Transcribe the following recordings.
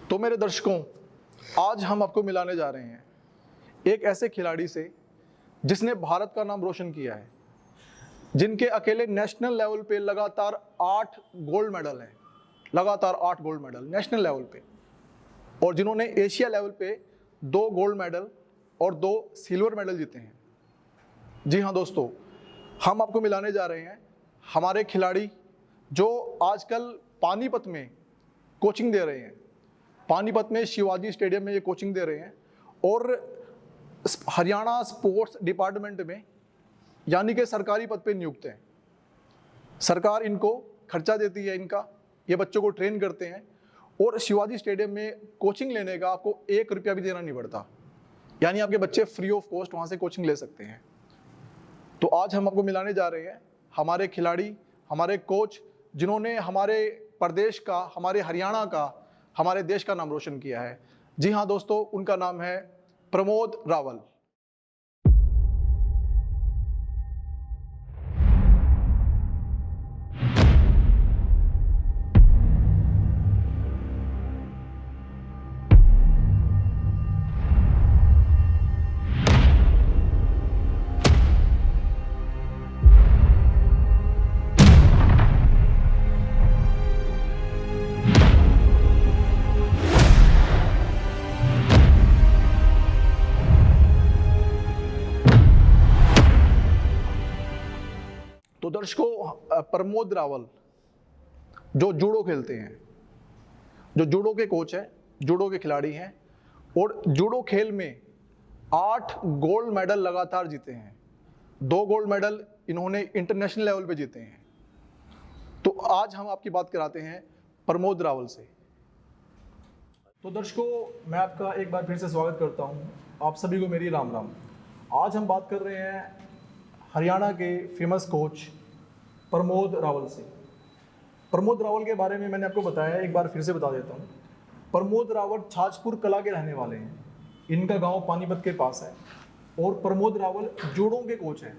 तो मेरे दर्शकों, आज हम आपको मिलाने जा रहे हैं एक ऐसे खिलाड़ी से जिसने भारत का नाम रोशन किया है, जिनके अकेले नेशनल लेवल पे लगातार 8 गोल्ड मेडल हैं, लगातार 8 गोल्ड मेडल नेशनल लेवल पे, और जिन्होंने एशिया लेवल पे 2 गोल्ड मेडल और 2 सिल्वर मेडल जीते हैं। जी हाँ दोस्तों, हम आपको मिलाने जा रहे हैं हमारे खिलाड़ी जो आजकल पानीपत में कोचिंग दे रहे हैं। पानीपत में शिवाजी स्टेडियम में ये कोचिंग दे रहे हैं और हरियाणा स्पोर्ट्स डिपार्टमेंट में यानी कि सरकारी पद पे नियुक्त हैं। सरकार इनको खर्चा देती है, ये बच्चों को ट्रेन करते हैं और शिवाजी स्टेडियम में कोचिंग लेने का आपको 1 रुपया भी देना नहीं पड़ता, यानी आपके बच्चे फ्री ऑफ कॉस्ट वहाँ से कोचिंग ले सकते हैं। तो आज हम आपको मिलाने जा रहे हैं हमारे खिलाड़ी, हमारे कोच, जिन्होंने हमारे प्रदेश का, हमारे हरियाणा का, हमारे देश का नाम रोशन किया है। जी हाँ दोस्तों, उनका नाम है प्रमोद रावल। तो दर्शकों, प्रमोद रावल जो जूडो खेलते हैं, जो जूडो के कोच हैं, जूडो के खिलाड़ी हैं और जूडो खेल में 8 गोल्ड मेडल लगातार जीते हैं। 2 गोल्ड मेडल इन्होंने इंटरनेशनल लेवल पे जीते हैं। तो आज हम आपकी बात कराते हैं प्रमोद रावल से। तो दर्शकों, मैं आपका एक बार फिर से स्वागत करता हूं। आप सभी को मेरी राम राम। आज हम बात कर रहे हैं हरियाणा के फेमस कोच प्रमोद रावल से। प्रमोद रावल के बारे में मैंने आपको बताया, एक बार फिर से बता देता हूँ। प्रमोद रावल छाजपुर कला के रहने वाले हैं। इनका गांव पानीपत के पास है और प्रमोद रावल जूडो के कोच हैं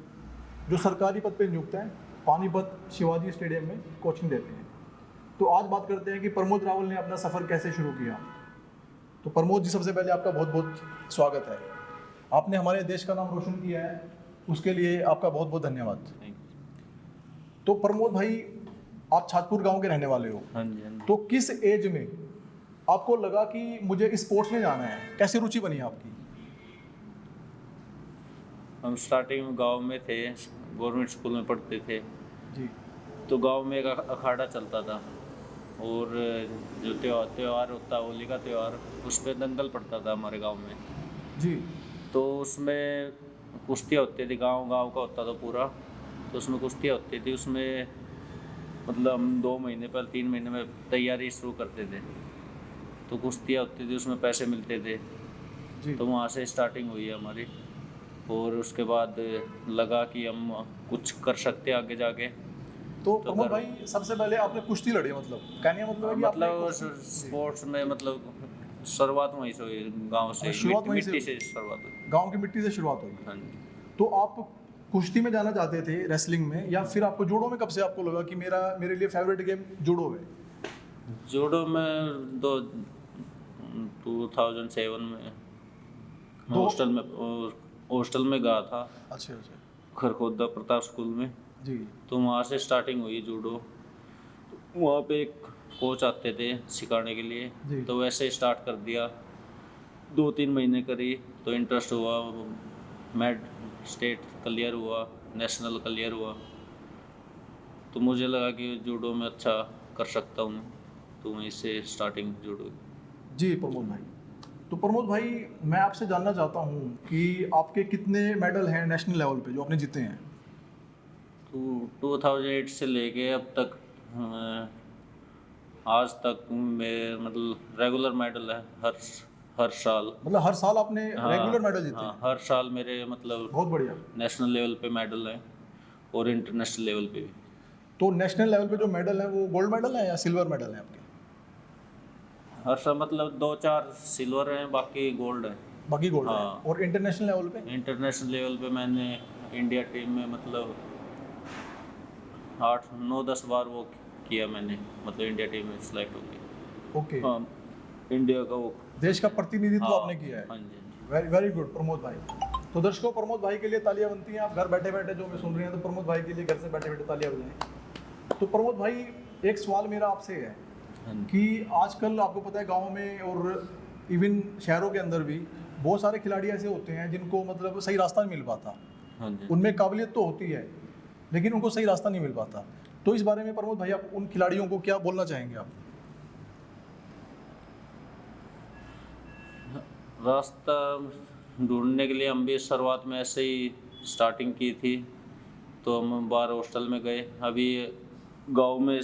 जो सरकारी पद पे नियुक्त हैं। पानीपत शिवाजी स्टेडियम में कोचिंग देते हैं। तो आज बात करते हैं कि प्रमोद रावल ने अपना सफ़र कैसे शुरू किया। तो प्रमोद जी, सबसे पहले आपका बहुत बहुत स्वागत है। आपने हमारे देश का नाम रोशन किया है, उसके लिए आपका बहुत बहुत धन्यवाद। तो प्रमोद भाई, आप छाजपुर गांव के रहने वाले हो। हाँ जी, हाँ जी। तो किस एज में आपको लगा कि मुझे स्पोर्ट्स में जाना है? कैसे रुचि बनी आपकी? हम स्टार्टिंग में गांव में थे, गवर्नमेंट स्कूल में पढ़ते थे जी। तो गांव में एक अखाड़ा चलता था और जो त्यौहार होता, होली का त्यौहार, उस पर दंगल पड़ता था हमारे गांव में जी। तो उसमें कुश्तियाँ होती थी। गांव का होता था पूरा, तो उसमें कुश्तियाँ होती थी। उसमें मतलब हम 2 महीने पहले 3 महीने में तैयारी शुरू करते थे। तो कुश्तियाँ होती थी, उसमें पैसे मिलते थे जी। तो वहाँ से स्टार्टिंग हुई है हमारी। और उसके बाद लगा कि हम कुछ कर सकते हैं आगे जाके। तो प्रमोद भाई, सबसे पहले आपने कुश्ती लड़ी, मतलब कहने का मतलब है कि मतलब स्पोर्ट्स में मतलब शुरुआत वहीं से हुई, गाँव से, मिट्टी से शुरुआत हुई। गांव की मिट्टी से शुरुआत हुई। हाँ जी। तो आप कुश्ती में जाना चाहते थे, रेसलिंग में, या फिर आपको जूडो में कब से आपको लगा कि मेरे लिए फेवरेट गेम जूडो है? जूडो में 2007 में हॉस्टल में गया था। अच्छा। खरखोदा प्रताप स्कूल में जी। तो वहाँ से स्टार्टिंग हुई जूडो। वहाँ पे एक कोच आते थे सिखाने के लिए, तो वैसे स्टार्ट कर दिया। 2-3 महीने करी तो इंटरेस्ट हुआ, मैड स्टेट क्लियर हुआ, नेशनल क्लियर हुआ, तो मुझे लगा कि जूडो में अच्छा कर सकता हूँ, तो वहीं से स्टार्टिंग जूडो। जी प्रमोद भाई, तो प्रमोद भाई, मैं आपसे जानना चाहता हूँ कि आपके कितने मेडल हैं नेशनल लेवल पे जो आपने जीते हैं? तो 2008 से लेके अब तक आज तक मेरे मतलब रेगुलर मेडल है हर साल। मतलब हर साल आपने रेगुलर मेडल जीते हैं? हर साल मेरे मतलब बहुत बढ़िया। नेशनल लेवल पे मेडल है और इंटरनेशनल लेवल पे भी। तो नेशनल लेवल पे जो मेडल है वो गोल्ड मेडल है या सिल्वर मेडल है आपके? हर साल मतलब 2-4 सिल्वर हैं, बाकी गोल्ड है। बाकी गोल्ड है। हाँ। और इंटरनेशनल लेवल पे? इंटरनेशनल लेवल पे मैंने इंडिया टीम में मतलब 8-9-10 बार वो किया मैंने, मतलब इंडिया टीम में सिलेक्ट हो गया। ओके। हाँ। इंडिया का वो। देश का प्रतिनिधित्व हाँ, आपने किया है। हाँ जी, हाँ जी। वेरी वेरी गुड प्रमोद भाई। तो दर्शकों, प्रमोद भाई के लिए तालियां बनती हैं। आप घर बैठे बैठे जो भी सुन रहे हैं, तो प्रमोद भाई के लिए घर से बैठे बैठे तालियां बजाएं। तो प्रमोद भाई, एक सवाल मेरा आपसे है हाँ जी। कि आजकल आपको पता है गाँव में और इवन शहरों के अंदर भी बहुत सारे खिलाड़ी ऐसे होते हैं जिनको मतलब सही रास्ता नहीं मिल पाता। हाँ जी। उनमें काबिलियत तो होती है लेकिन उनको सही रास्ता नहीं मिल पाता। तो इस बारे में प्रमोद भाई, आप उन खिलाड़ियों को क्या बोलना चाहेंगे आप? रास्ता ढूंढने के लिए हम भी शुरुआत में ऐसे ही स्टार्टिंग की थी, तो हम बाहर हॉस्टल में गए। अभी गांव में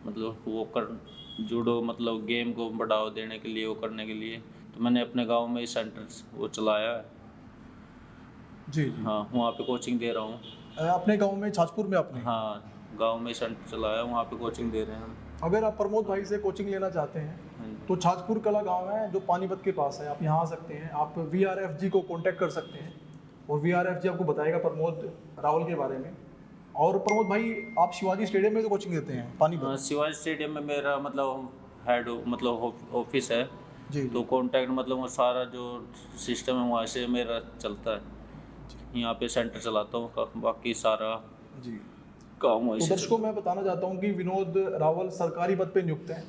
मतलब वो कर जूडो मतलब गेम को बढ़ावा देने के लिए, वो करने के लिए, तो मैंने अपने गांव में ही सेंटर वो चलाया है। जी जी। हाँ, वहाँ पे कोचिंग दे रहा हूँ। अपने गांव में छाजपुर में आपने? हाँ, गांव में सेंटर चलाया, वहाँ पे कोचिंग दे रहे हैं हम। अगर आप प्रमोद भाई से कोचिंग लेना चाहते हैं हाँ जी। तो छाजपुर कला गांव है जो पानीपत के पास है, आप यहाँ आ सकते हैं। आप VRFG को कांटेक्ट कर सकते हैं और VRFG आपको बताएगा प्रमोद रावल के बारे में। और प्रमोद भाई, आप शिवाजी स्टेडियम में तो कोचिंग देते हैं पानीपत? शिवाजी स्टेडियम में मेरा मतलब हेड मतलब ऑफिस है जी। तो कांटेक्ट मतलब वो सारा जो सिस्टम है वहाँ से मेरा चलता है। यहाँ पे सेंटर चलाता हूँ, बाकी सारा जी। काम वहीं तो से दर्शकों, मैं बताना चाहता हूँ कि विनोद रावल सरकारी पद पे नियुक्त हैं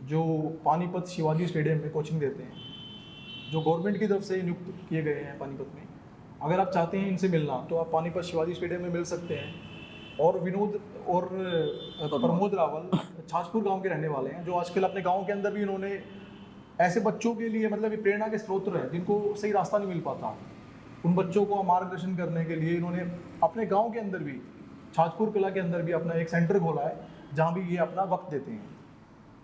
जो पानीपत शिवाजी स्टेडियम में कोचिंग देते हैं, जो गवर्नमेंट की तरफ से नियुक्त किए गए हैं पानीपत में। अगर आप चाहते हैं इनसे मिलना तो आप पानीपत शिवाजी स्टेडियम में मिल सकते हैं। और विनोद और प्रमोद रावल छाजपुर गांव के रहने वाले हैं, जो आजकल अपने गांव के अंदर भी इन्होंने ऐसे बच्चों के लिए मतलब ये प्रेरणा के स्रोत हैं जिनको सही रास्ता नहीं मिल पाता, उन बच्चों को मार्गदर्शन करने के लिए इन्होंने अपने गांव के अंदर भी, छाजपुर कला के अंदर भी अपना एक सेंटर खोला है जहां भी ये अपना वक्त देते हैं।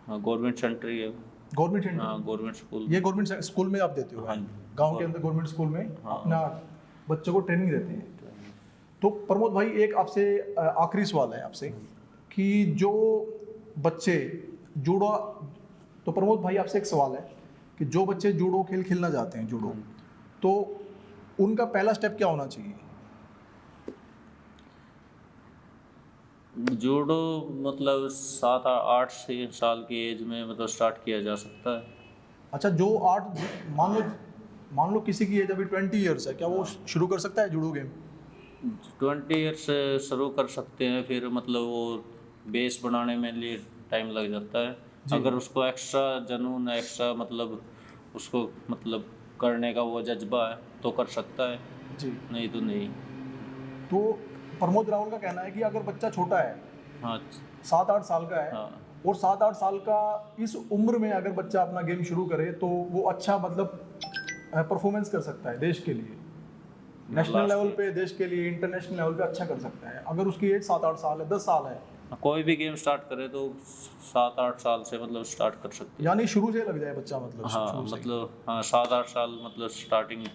हाँ, गवर्नमेंट सेंटर ही है। Government centre? हाँ, गवर्नमेंट स्कूल। ये गवर्नमेंट स्कूल में आप देते हो? हाँ जी। गांव के अंदर गवर्नमेंट स्कूल में हाँ। अपना बच्चों को ट्रेनिंग देते हैं। तो प्रमोद भाई, एक आपसे आखिरी सवाल है आपसे कि जो बच्चे जूडो, तो प्रमोद भाई आपसे एक सवाल है कि जो बच्चे जूडो खेल खेलना चाहते हैं, जूडो, तो उनका पहला स्टेप क्या होना चाहिए? जूडो मतलब 7-8 साल की एज में मतलब स्टार्ट किया जा सकता है। अच्छा, जो 8 मान लो किसी की एज अभी 20 ईयर्स है, क्या वो शुरू कर सकता है जूडो गेम? 20 ईयर्स से शुरू कर सकते हैं, फिर मतलब वो बेस बनाने में लिए टाइम लग जाता है। अगर उसको एक्स्ट्रा जुनून, एक्स्ट्रा मतलब उसको मतलब करने का वो जज्बा है तो कर सकता है जी। नहीं तो नहीं। तो प्रमोद रावल का कहना है कि अगर बच्चा छोटा है, हाँ 7-8 साल का है, हाँ और 7-8 साल का इस उम्र में अगर बच्चा अपना गेम शुरू करे तो वो अच्छा मतलब परफॉर्मेंस कर सकता है देश के लिए, नेशनल लेवल पे, देश के लिए, इंटरनेशनल लेवल पे अच्छा कर सकता है। अगर उसकी एज 7-8 साल है, 10 साल है, कोई भी गेम स्टार्ट करे तो 7-8 साल से मतलब स्टार्ट कर सकते हैं। यानी शुरू से लग जाए बच्चा, मतलब हाँ शुरू से। मतलब हाँ 7-8 साल मतलब स्टार्टिंग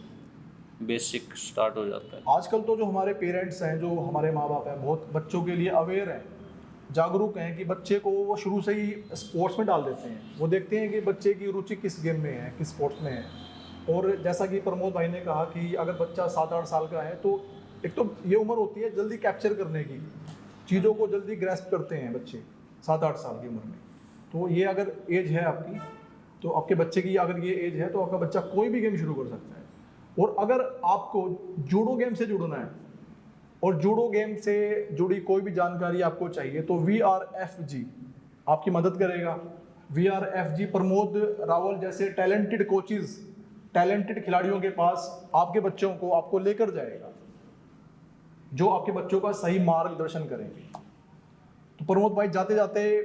बेसिक स्टार्ट हो जाता है। आजकल तो जो हमारे पेरेंट्स हैं, जो हमारे माँ बाप हैं, बहुत बच्चों के लिए अवेयर हैं, जागरूक हैं कि बच्चे को वो शुरू से ही स्पोर्ट्स में डाल देते हैं। वो देखते हैं कि बच्चे की रुचि किस गेम में है, किस स्पोर्ट्स में है। और जैसा कि प्रमोद भाई ने कहा कि अगर बच्चा 7-8 साल का है तो एक तो ये उम्र होती है जल्दी कैप्चर करने की, चीज़ों को जल्दी ग्रैस्प करते हैं बच्चे 7-8 साल की उम्र में। तो ये अगर एज है आपकी, तो आपके बच्चे की अगर ये एज है तो आपका बच्चा कोई भी गेम शुरू कर सकता है। और अगर आपको जूडो गेम से जुड़ना है और जूडो गेम से जुड़ी कोई भी जानकारी आपको चाहिए तो VRFG आपकी मदद करेगा। VRFG प्रमोद रावल जैसे टैलेंटेड कोचेस, टैलेंटेड खिलाड़ियों के पास आपके बच्चों को आपको लेकर जाएगा, जो आपके बच्चों का सही मार्गदर्शन करेंगे। तो प्रमोद भाई, जाते जाते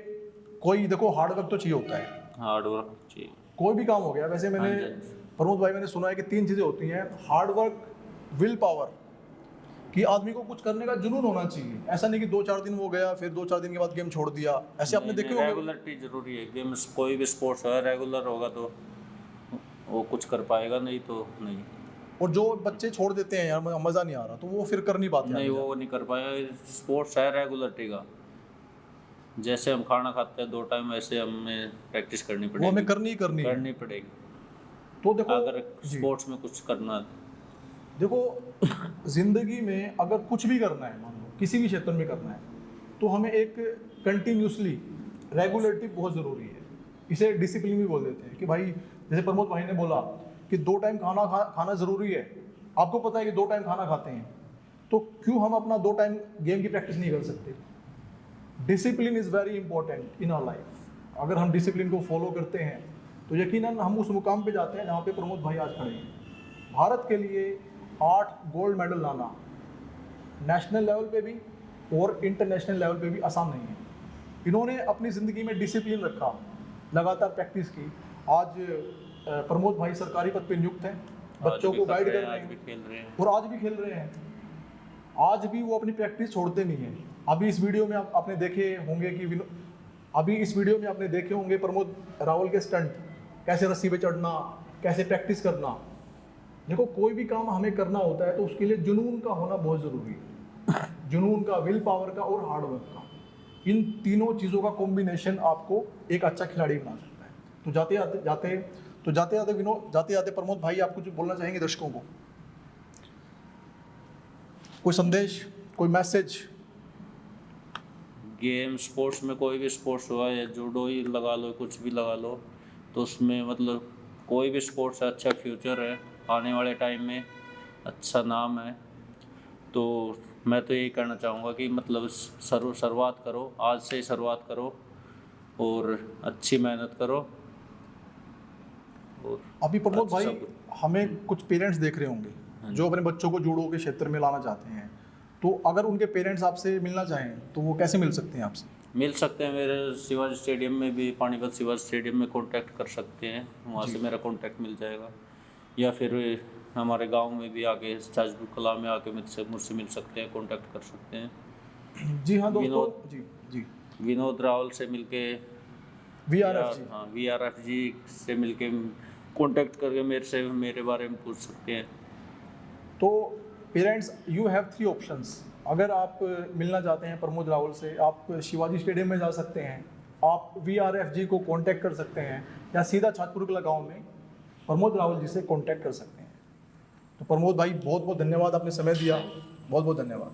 कोई देखो हार्ड वर्क तो चाहिए होता है, हार्ड वर्क चाहिए कोई भी काम हो गया। वैसे मैंने प्रमोद भाई, मैंने सुना है कि 3 चीज़ें होती हैं, हार्ड वर्क, विल पावर, कि आदमी को कुछ करने का जुनून होना चाहिए। ऐसा नहीं कि 2-4 दिन वो गया फिर 2-4 दिन के बाद गेम छोड़ दिया, ऐसे आपने देखे होंगे। रेगुलरिटी जरूरी है। गेम कोई भी स्पोर्ट्स है, रेगुलर होगा तो वो कुछ कर पाएगा, नहीं तो नहीं। और जो बच्चे छोड़ देते हैं यार मज़ा नहीं आ रहा, तो वो फिर कर नहीं पाते। नहीं, वो नहीं कर पाएगा। स्पोर्ट्स है रेगुलरिटी का। जैसे हम खाना खाते हैं 2 टाइम, वैसे हमें प्रैक्टिस करनी पड़ेगी, वो हमें करनी पड़ेगी। तो देखो, अगर स्पोर्ट्स में कुछ करना है, देखो जिंदगी में अगर कुछ भी करना है, मान लो किसी भी क्षेत्र में करना है, तो हमें एक कंटिन्यूसली रेगुलरिटी बहुत ज़रूरी है। इसे डिसिप्लिन भी बोल देते हैं कि भाई जैसे प्रमोद भाई ने बोला कि 2 टाइम खाना ज़रूरी है। आपको पता है कि 2 टाइम खाना खाते हैं, तो क्यों हम अपना 2 टाइम गेम की प्रैक्टिस नहीं कर सकते? Discipline is very important in our life. अगर हम डिसिप्लिन को फॉलो करते हैं तो यकीनन हम उस मुकाम पे जाते हैं जहाँ पे प्रमोद भाई आज खड़े हैं। भारत के लिए 8 गोल्ड मेडल लाना नेशनल लेवल पे भी और इंटरनेशनल लेवल पे भी आसान नहीं है। इन्होंने अपनी ज़िंदगी में डिसिप्लिन रखा, लगातार प्रैक्टिस की। आज प्रमोद भाई सरकारी पद पे नियुक्त हैं, बच्चों को गाइड कर रहे हैं और आज भी खेल रहे हैं। आज भी वो अपनी प्रैक्टिस छोड़ते नहीं हैं। अभी इस वीडियो में आपने देखे होंगे प्रमोद रावल के स्टंट, कैसे रस्सी पे चढ़ना, कैसे प्रैक्टिस करना। देखो, कोई भी काम हमें करना होता है तो उसके लिए जुनून का होना बहुत ज़रूरी है। जुनून का, विल पावर का और हार्ड वर्क का, इन तीनों चीज़ों का कॉम्बिनेशन आपको एक अच्छा खिलाड़ी बना सकता है। तो जाते जाते प्रमोद भाई, आप कुछ बोलना चाहेंगे दर्शकों को? कोई संदेश, कोई मैसेज? गेम स्पोर्ट्स में कोई भी स्पोर्ट्स हुआ या जूडो ही लगा लो, कुछ भी लगा लो, तो उसमें मतलब कोई भी स्पोर्ट्स है, अच्छा फ्यूचर है, आने वाले टाइम में अच्छा नाम है। तो मैं तो यही कहना चाहूँगा कि मतलब शुरुआत करो, आज से ही शुरुआत करो और अच्छी मेहनत करो। और अभी प्रमोद भाई, हमें कुछ पेरेंट्स देख रहे होंगे जो अपने बच्चों को जूडो के क्षेत्र में लाना चाहते हैं, तो अगर उनके पेरेंट्स आपसे मिलना चाहें तो वो कैसे मिल सकते हैं आपसे? मिल सकते हैं, मेरे शिवाजी स्टेडियम में भी, पानीपत शिवाजी स्टेडियम में कांटेक्ट कर सकते हैं, वहाँ से मेरा कांटेक्ट मिल जाएगा। या फिर हमारे गांव में भी आके जाजपुर कला में आके मुझसे मिल सकते हैं, कांटेक्ट कर सकते हैं। जी हाँ दोस्तों, जी विनोद रावल से मिलके, VRF जी से मिलके कांटेक्ट करके मेरे बारे में पूछ सकते हैं। तो पेरेंट्स, यू हैव 3 ऑप्शंस। अगर आप मिलना चाहते हैं प्रमोद रावल से, आप शिवाजी स्टेडियम में जा सकते हैं, आप VRF जी को कांटेक्ट कर सकते हैं, या सीधा छातपुर कला गाँव में प्रमोद रावल जी से कांटेक्ट कर सकते हैं। तो प्रमोद भाई, बहुत बहुत धन्यवाद, आपने समय दिया, बहुत बहुत धन्यवाद।